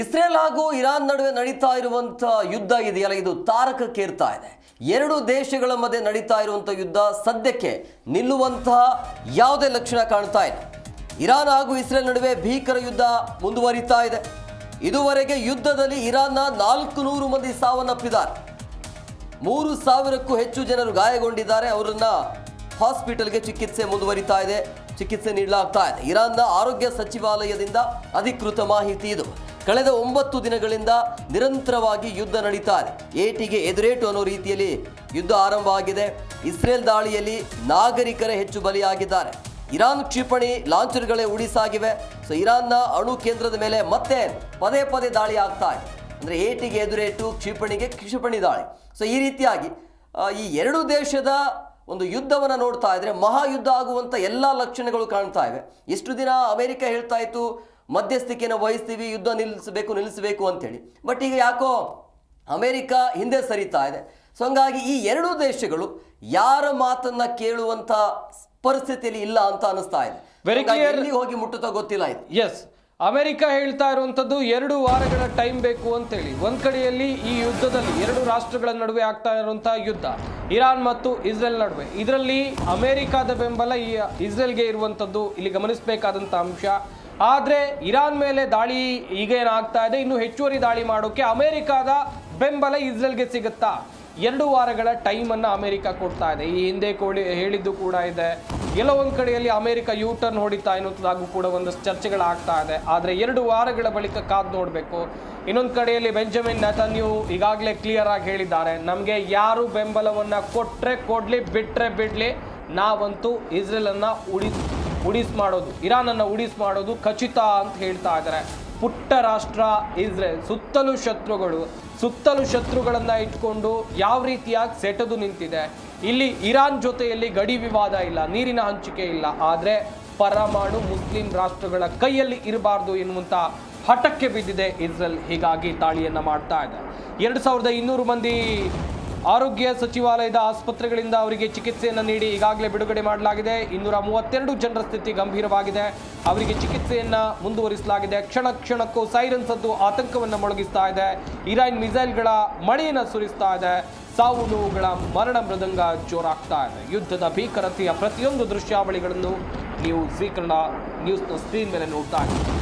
Israel ಹಾಗೂ Iran ನಡುವೆ ನಡೀತಾ ಇರುವಂತಹ ಯುದ್ಧ ಇದೆಯಲ್ಲ, ಇದು ತಾರಕಕ್ಕೇರ್ತಾ ಇದೆ. ಎರಡು ದೇಶಗಳ ಮಧ್ಯೆ ನಡೀತಾ ಇರುವಂತಹ ಯುದ್ಧ ಸದ್ಯಕ್ಕೆ ನಿಲ್ಲುವಂತಹ ಯಾವುದೇ ಲಕ್ಷಣ ಕಾಣ್ತಾ ಇಲ್ಲ. ಇರಾನ್ ಹಾಗೂ ಇಸ್ರೇಲ್ ನಡುವೆ ಭೀಕರ ಯುದ್ಧ ಮುಂದುವರಿತಾ ಇದೆ. ಇದುವರೆಗೆ ಯುದ್ಧದಲ್ಲಿ ಇರಾನ್ನ 400 ಮಂದಿ ಸಾವನ್ನಪ್ಪಿದ್ದಾರೆ. 3000ಕ್ಕೂ ಹೆಚ್ಚು ಜನರು ಗಾಯಗೊಂಡಿದ್ದಾರೆ. ಅವರನ್ನ ಹಾಸ್ಪಿಟಲ್ಗೆ ಚಿಕಿತ್ಸೆ ಮುಂದುವರಿತಾ ಇದೆ, ಚಿಕಿತ್ಸೆ ನೀಡಲಾಗ್ತಾ ಇದೆ. ಇರಾನ್ನ ಆರೋಗ್ಯ ಸಚಿವಾಲಯದಿಂದ ಅಧಿಕೃತ ಮಾಹಿತಿ ಇದು. ಕಳೆದ 9 ದಿನಗಳಿಂದ ನಿರಂತರವಾಗಿ ಯುದ್ಧ ನಡೀತಾ ಇದೆ. ಏಟಿಗೆ ಎದುರೇಟು ಅನ್ನೋ ರೀತಿಯಲ್ಲಿ ಯುದ್ಧ ಆರಂಭ ಆಗಿದೆ. ಇಸ್ರೇಲ್ ದಾಳಿಯಲ್ಲಿ ನಾಗರಿಕರೇ ಹೆಚ್ಚು ಬಲಿಯಾಗಿದ್ದಾರೆ. ಇರಾನ್ ಕ್ಷಿಪಣಿ ಲಾಂಚರ್ಗಳೇ ಉಡಿಸಾಗಿವೆ. ಸೊ ಇರಾನ್ನ ಅಣು ಕೇಂದ್ರದ ಮೇಲೆ ಮತ್ತೆ ಪದೇ ಪದೇ ದಾಳಿ ಆಗ್ತಾ ಇದೆ. ಅಂದರೆ ಏಟಿಗೆ ಎದುರೇಟು, ಕ್ಷಿಪಣಿಗೆ ಕ್ಷಿಪಣಿ ದಾಳಿ. ಸೊ ಈ ರೀತಿಯಾಗಿ ಈ ಎರಡು ದೇಶದ ಒಂದು ಯುದ್ಧವನ್ನು ನೋಡ್ತಾ ಇದ್ರೆ ಮಹಾಯುದ್ಧ ಆಗುವಂಥ ಎಲ್ಲ ಲಕ್ಷಣಗಳು ಕಾಣ್ತಾ ಇವೆ. ಇಷ್ಟು ದಿನ ಅಮೆರಿಕ ಹೇಳ್ತಾ ಇತ್ತು ಮಧ್ಯಸ್ಥಿಕೆಯನ್ನು ವಹಿಸ್ತೀವಿ, ಯುದ್ಧ ನಿಲ್ಲಿಸಬೇಕು ಅಂತೇಳಿ. ಬಟ್ ಈಗ ಯಾಕೋ ಅಮೆರಿಕ ಹಿಂದೆ ಸರಿತಾ ಇದೆ. ಸೊ ಹಂಗಾಗಿ ಈ ಎರಡೂ ದೇಶಗಳು ಯಾರ ಮಾತನ್ನ ಕೇಳುವಂಥ ಪರಿಸ್ಥಿತಿಯಲ್ಲಿ ಇಲ್ಲ ಅಂತ ಅನಿಸ್ತಾ ಇದೆ. ಎಲ್ಲಿ ಹೋಗಿ ಮುಟ್ಟುತ್ತಾ ಗೊತ್ತಿಲ್ಲ ಇದು. ಎಸ್, ಅಮೆರಿಕ ಹೇಳ್ತಾ ಇರುವಂತದ್ದು 2 ವಾರಗಳ ಟೈಮ್ ಬೇಕು ಅಂತೇಳಿ. ಒಂದ್ ಕಡೆಯಲ್ಲಿ ಈ ಯುದ್ಧದಲ್ಲಿ ಎರಡು ರಾಷ್ಟ್ರಗಳ ನಡುವೆ ಆಗ್ತಾ ಇರುವಂತಹ ಯುದ್ಧ ಇರಾನ್ ಮತ್ತು ಇಸ್ರೇಲ್ ನಡುವೆ, ಇದರಲ್ಲಿ ಅಮೆರಿಕದ ಬೆಂಬಲ ಈ ಇಸ್ರೇಲ್ಗೆ ಇರುವಂತದ್ದು ಇಲ್ಲಿ ಗಮನಿಸಬೇಕಾದಂತ ಅಂಶ. ಆದ್ರೆ ಇರಾನ್ ಮೇಲೆ ದಾಳಿ ಈಗ ಏನಾಗ್ತಾ ಇದೆ, ಇನ್ನು ಹೆಚ್ಚುವರಿ ದಾಳಿ ಮಾಡೋಕೆ ಅಮೆರಿಕದ ಬೆಂಬಲ ಇಸ್ರೇಲ್ಗೆ ಸಿಗುತ್ತಾ? 2 ವಾರಗಳ ಟೈಮ್ ಅನ್ನ ಅಮೆರಿಕ ಕೊಡ್ತಾ ಇದೆ. ಈ ಹಿಂದೆ ಹೇಳಿದ್ದು ಕೂಡ ಇದೆ. ಎಲ್ಲೋ ಒಂದ್ ಕಡೆಯಲ್ಲಿ ಅಮೆರಿಕ ಯೂ ಟರ್ನ್ ಹೊಡಿತಾ ಎನ್ನುವುದಾಗೂ ಕೂಡ ಒಂದಷ್ಟು ಚರ್ಚೆಗಳಾಗ್ತಾ ಇದೆ. ಆದ್ರೆ 2 ವಾರಗಳ ಬಳಿಕ ಕಾದು ನೋಡ್ಬೇಕು. ಇನ್ನೊಂದು ಕಡೆಯಲ್ಲಿ ಬೆಂಜಮಿನ್ ನೆತನ್ಯಾಹು ಈಗಾಗಲೇ ಕ್ಲಿಯರ್ ಆಗಿ ಹೇಳಿದ್ದಾರೆ, ನಮಗೆ ಯಾರು ಬೆಂಬಲವನ್ನ ಕೊಟ್ರೆ ಕೊಡ್ಲಿ, ಬಿಟ್ರೆ ಬಿಡ್ಲಿ, ನಾವಂತೂ ಇಸ್ರೇಲ್ ಅನ್ನ ಉಡಿಸ್ ಮಾಡೋದು, ಇರಾನ್ ಅನ್ನ ಉಡಿಸ್ ಮಾಡೋದು ಖಚಿತ ಅಂತ ಹೇಳ್ತಾ ಇದ್ದಾರೆ. ಪುಟ್ಟ ರಾಷ್ಟ್ರ ಇಸ್ರೇಲ್, ಸುತ್ತಲೂ ಶತ್ರುಗಳನ್ನ ಇಟ್ಕೊಂಡು ಯಾವ ರೀತಿಯಾಗಿ ಸೆಟದು ನಿಂತಿದೆ. ಇಲ್ಲಿ ಇರಾನ್ ಜೊತೆಯಲ್ಲಿ ಗಡಿ ವಿವಾದ ಇಲ್ಲ, ನೀರಿನ ಹಂಚಿಕೆ ಇಲ್ಲ, ಆದರೆ ಪರಮಾಣು ಮುಸ್ಲಿಂ ರಾಷ್ಟ್ರಗಳ ಕೈಯಲ್ಲಿ ಇರಬಾರ್ದು ಎನ್ನುವಂತ ಹಠಕ್ಕೆ ಬಿದ್ದಿದೆ ಇಸ್ರೇಲ್. ಹೀಗಾಗಿ ದಾಳಿಯನ್ನ ಮಾಡ್ತಾ ಇದೆ. 2200 ಮಂದಿ ಆರೋಗ್ಯ ಸಚಿವಾಲಯದ ಆಸ್ಪತ್ರೆಗಳಿಂದ ಅವರಿಗೆ ಚಿಕಿತ್ಸೆಯನ್ನು ನೀಡಿ ಈಗಾಗಲೇ ಬಿಡುಗಡೆ ಮಾಡಲಾಗಿದೆ. 232 ಜನರ ಸ್ಥಿತಿ ಗಂಭೀರವಾಗಿದೆ. ಅವರಿಗೆ ಚಿಕಿತ್ಸೆಯನ್ನ ಮುಂದುವರಿಸಲಾಗಿದೆ. ಕ್ಷಣಕ್ಕೂ ಸೈರನ್ ಸದ್ದು ಆತಂಕವನ್ನು ಮೊಳಗಿಸ್ತಾ ಇದೆ. ಇರಾನ್ ಮಿಸೈಲ್ಗಳ ಮಳೆಯನ್ನು ಸುರಿಸ್ತಾ ಇದೆ. ಸಾವು ನೋವುಗಳ ಮರಣ ಮೃದಂಗ ಜೋರಾಗ್ತಾ ಇದೆ. ಯುದ್ಧದ ಭೀಕರತೆಯ ಪ್ರತಿಯೊಂದು ದೃಶ್ಯಾವಳಿಗಳನ್ನು ನೀವು ಝೀ ಕನ್ನಡ ನ್ಯೂಸ್ನ ಸ್ಕ್ರೀನ್ ಮೇಲೆ ನೋಡ್ತಾ ಇದ್ದೀವಿ.